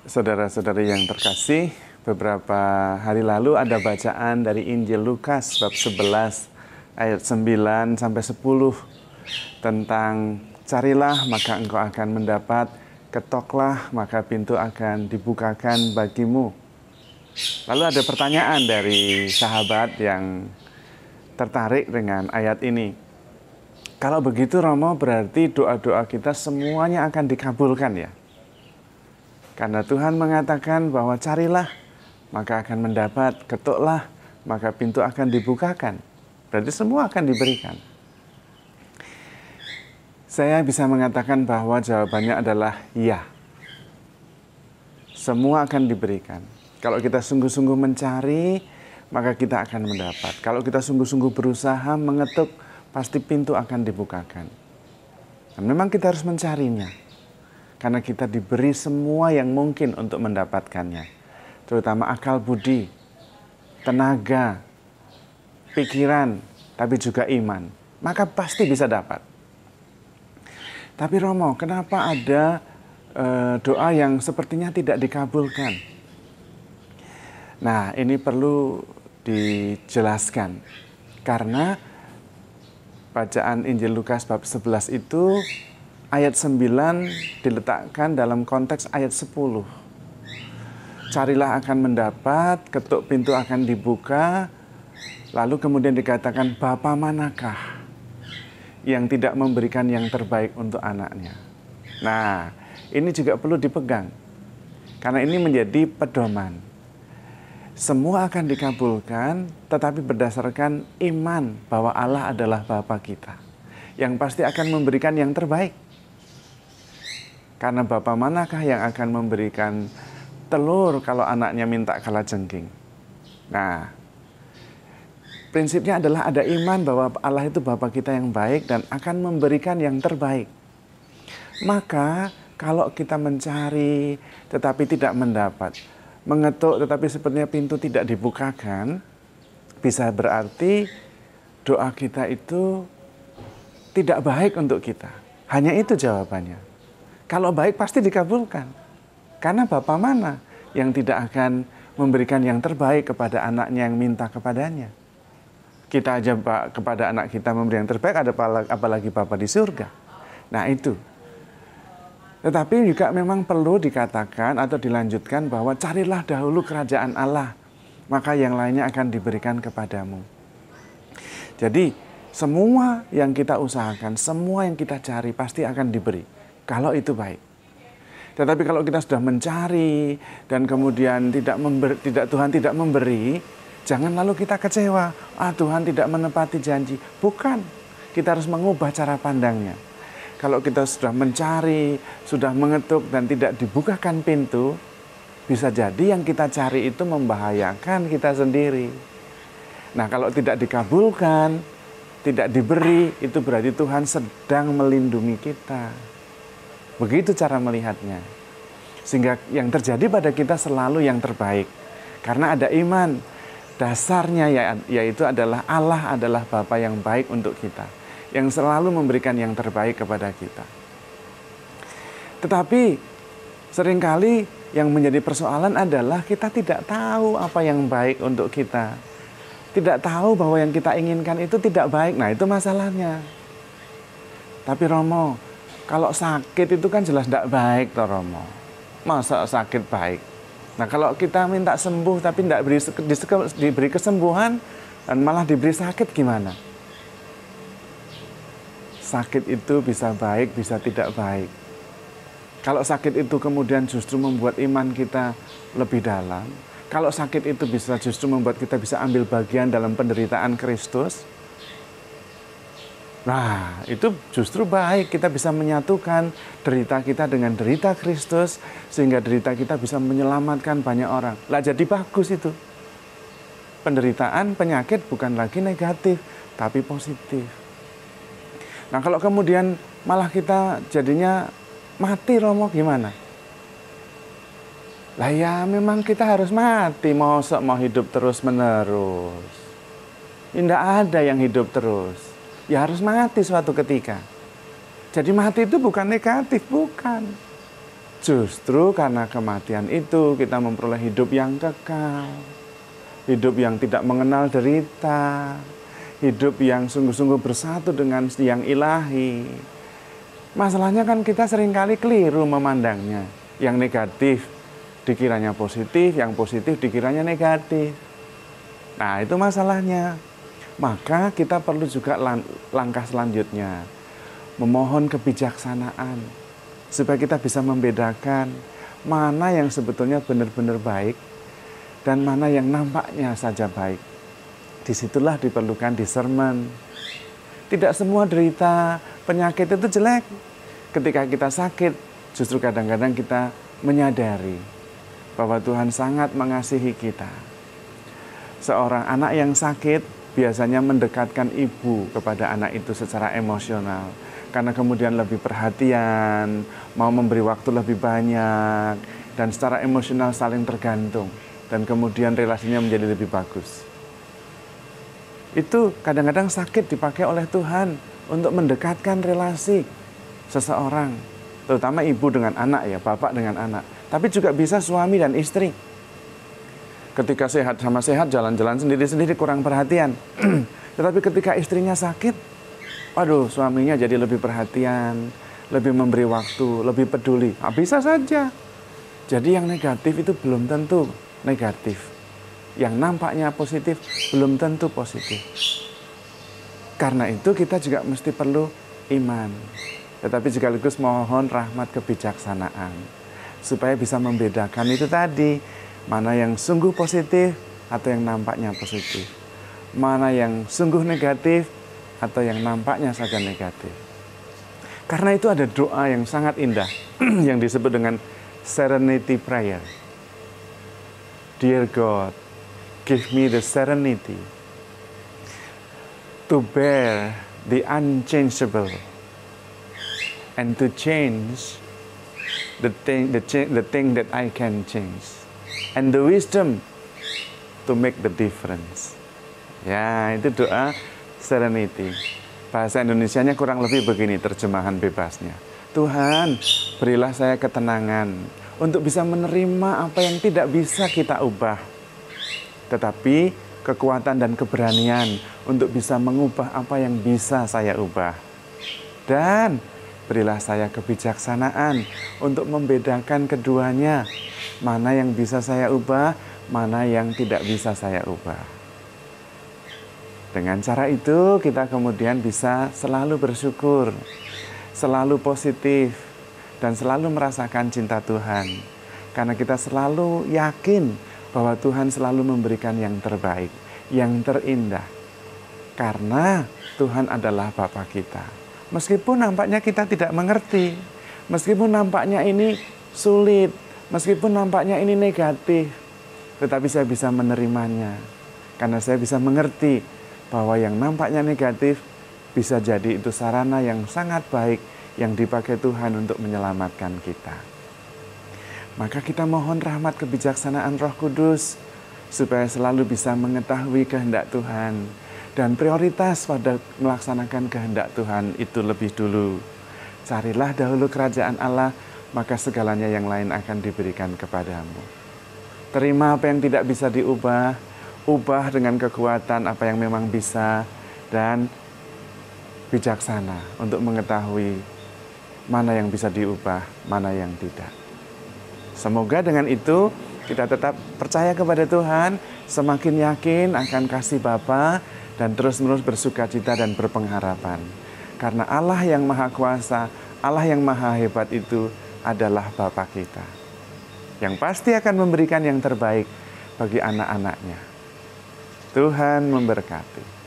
Saudara-saudari yang terkasih, beberapa hari lalu ada bacaan dari Injil Lukas bab 11 ayat 9 sampai 10 tentang carilah maka engkau akan mendapat, ketoklah maka pintu akan dibukakan bagimu. Lalu ada pertanyaan dari sahabat yang tertarik dengan ayat ini. Kalau begitu Romo, berarti doa-doa kita semuanya akan dikabulkan ya? Karena Tuhan mengatakan bahwa carilah, maka akan mendapat, ketuklah, maka pintu akan dibukakan. Berarti semua akan diberikan. Saya bisa mengatakan bahwa jawabannya adalah ya. Semua akan diberikan. Kalau kita sungguh-sungguh mencari, maka kita akan mendapat. Kalau kita sungguh-sungguh berusaha mengetuk, pasti pintu akan dibukakan. Dan memang kita harus mencarinya. Karena kita diberi semua yang mungkin untuk mendapatkannya. Terutama akal budi, tenaga, pikiran, tapi juga iman. Maka pasti bisa dapat. Tapi Romo, kenapa ada doa yang sepertinya tidak dikabulkan? Nah, ini perlu dijelaskan. Karena bacaan Injil Lukas bab 11 itu ayat 9 diletakkan dalam konteks ayat 10. Carilah akan mendapat, ketuk pintu akan dibuka. Lalu kemudian dikatakan, Bapa manakah yang tidak memberikan yang terbaik untuk anaknya? Nah, ini juga perlu dipegang. Karena ini menjadi pedoman. Semua akan dikabulkan, tetapi berdasarkan iman bahwa Allah adalah Bapa kita. Yang pasti akan memberikan yang terbaik. Karena Bapa manakah yang akan memberikan telur kalau anaknya minta kalajengking? Nah, prinsipnya adalah ada iman bahwa Allah itu Bapa kita yang baik dan akan memberikan yang terbaik. Maka kalau kita mencari tetapi tidak mendapat, mengetuk tetapi sepertinya pintu tidak dibukakan, bisa berarti doa kita itu tidak baik untuk kita. Hanya itu jawabannya. Kalau baik pasti dikabulkan. Karena Bapa mana yang tidak akan memberikan yang terbaik kepada anaknya yang minta kepadanya? Kita aja kepada anak kita memberi yang terbaik, apalagi Bapa di surga. Nah itu. Tetapi juga memang perlu dikatakan atau dilanjutkan bahwa carilah dahulu kerajaan Allah, maka yang lainnya akan diberikan kepadamu. Jadi semua yang kita usahakan, semua yang kita cari pasti akan diberi. Kalau itu baik. Tetapi kalau kita sudah mencari dan kemudian Tuhan tidak memberi, jangan lalu kita kecewa. Tuhan tidak menepati janji. Bukan. Kita harus mengubah cara pandangnya. Kalau kita sudah mencari, sudah mengetuk dan tidak dibukakan pintu, bisa jadi yang kita cari itu membahayakan kita sendiri. Nah, kalau tidak dikabulkan, tidak diberi, itu berarti Tuhan sedang melindungi kita. Begitu cara melihatnya. Sehingga yang terjadi pada kita selalu yang terbaik. Karena ada iman. Dasarnya yaitu adalah Allah adalah Bapa yang baik untuk kita. Yang selalu memberikan yang terbaik kepada kita. Tetapi seringkali yang menjadi persoalan adalah kita tidak tahu apa yang baik untuk kita. Tidak tahu bahwa yang kita inginkan itu tidak baik. Nah, itu masalahnya. Tapi Romo, kalau sakit itu kan jelas tidak baik, toh Romo. Masa sakit baik? Nah, kalau kita minta sembuh tapi tidak diberi kesembuhan dan malah diberi sakit gimana? Sakit itu bisa baik, bisa tidak baik. Kalau sakit itu kemudian justru membuat iman kita lebih dalam, kalau sakit itu bisa justru membuat kita bisa ambil bagian dalam penderitaan Kristus, nah, itu justru baik. Kita bisa menyatukan derita kita dengan derita Kristus, sehingga derita kita bisa menyelamatkan banyak orang. Lah jadi bagus itu. Penderitaan, penyakit bukan lagi negatif, tapi positif. Nah, kalau kemudian malah kita jadinya mati, Romo, gimana? Lah ya memang kita harus mati, mau hidup terus-menerus. Tidak ada yang hidup terus. Ya harus mati suatu ketika. Jadi mati itu bukan negatif, bukan. Justru karena kematian itu kita memperoleh hidup yang kekal, hidup yang tidak mengenal derita, hidup yang sungguh-sungguh bersatu dengan yang ilahi. Masalahnya kan kita seringkali keliru memandangnya. Yang negatif dikiranya positif, yang positif dikiranya negatif. Nah, itu masalahnya. Maka kita perlu juga langkah selanjutnya, memohon kebijaksanaan, supaya kita bisa membedakan mana yang sebetulnya benar-benar baik dan mana yang nampaknya saja baik. Disitulah diperlukan discernment. Tidak semua derita penyakit itu jelek. Ketika kita sakit, justru kadang-kadang kita menyadari bahwa Tuhan sangat mengasihi kita. Seorang anak yang sakit biasanya mendekatkan ibu kepada anak itu secara emosional. Karena kemudian lebih perhatian, mau memberi waktu lebih banyak, dan secara emosional saling tergantung. Dan kemudian relasinya menjadi lebih bagus. Itu kadang-kadang sakit dipakai oleh Tuhan untuk mendekatkan relasi seseorang. Terutama ibu dengan anak ya, bapak dengan anak. Tapi juga bisa suami dan istri. Ketika sehat sama sehat, jalan-jalan sendiri-sendiri kurang perhatian. Tetapi ketika istrinya sakit, waduh, suaminya jadi lebih perhatian, lebih memberi waktu, lebih peduli. Nah, bisa saja. Jadi yang negatif itu belum tentu negatif. Yang nampaknya positif belum tentu positif. Karena itu kita juga mesti perlu iman. Tetapi sekaligus mohon rahmat kebijaksanaan. Supaya bisa membedakan itu tadi. Mana yang sungguh positif atau yang nampaknya positif. Mana yang sungguh negatif atau yang nampaknya saja negatif. Karena itu ada doa yang sangat indah yang disebut dengan serenity prayer. Dear God, give me the serenity to bear the unchangeable and to change the thing that I can change. And the wisdom to make the difference. Ya, itu doa serenity. Bahasa Indonesianya kurang lebih begini terjemahan bebasnya. Tuhan, berilah saya ketenangan untuk bisa menerima apa yang tidak bisa kita ubah. Tetapi kekuatan dan keberanian untuk bisa mengubah apa yang bisa saya ubah. Dan berilah saya kebijaksanaan untuk membedakan keduanya. Mana yang bisa saya ubah, mana yang tidak bisa saya ubah. Dengan cara itu kita kemudian bisa selalu bersyukur, selalu positif, dan selalu merasakan cinta Tuhan. Karena kita selalu yakin bahwa Tuhan selalu memberikan yang terbaik, yang terindah. Karena Tuhan adalah Bapa kita. Meskipun nampaknya kita tidak mengerti, meskipun nampaknya ini sulit, meskipun nampaknya ini negatif, tetapi saya bisa menerimanya. Karena saya bisa mengerti bahwa yang nampaknya negatif bisa jadi itu sarana yang sangat baik yang dipakai Tuhan untuk menyelamatkan kita. Maka kita mohon rahmat kebijaksanaan Roh Kudus supaya selalu bisa mengetahui kehendak Tuhan dan prioritas pada melaksanakan kehendak Tuhan itu lebih dulu. Carilah dahulu kerajaan Allah, maka segalanya yang lain akan diberikan kepadamu. Terima apa yang tidak bisa diubah, ubah dengan kekuatan apa yang memang bisa, dan bijaksana untuk mengetahui mana yang bisa diubah, mana yang tidak. Semoga dengan itu kita tetap percaya kepada Tuhan, semakin yakin akan kasih Bapa, dan terus-menerus bersukacita dan berpengharapan. Karena Allah yang Maha Kuasa, Allah yang Maha Hebat itu adalah Bapa kita, yang pasti akan memberikan yang terbaik bagi anak-anaknya. Tuhan memberkati.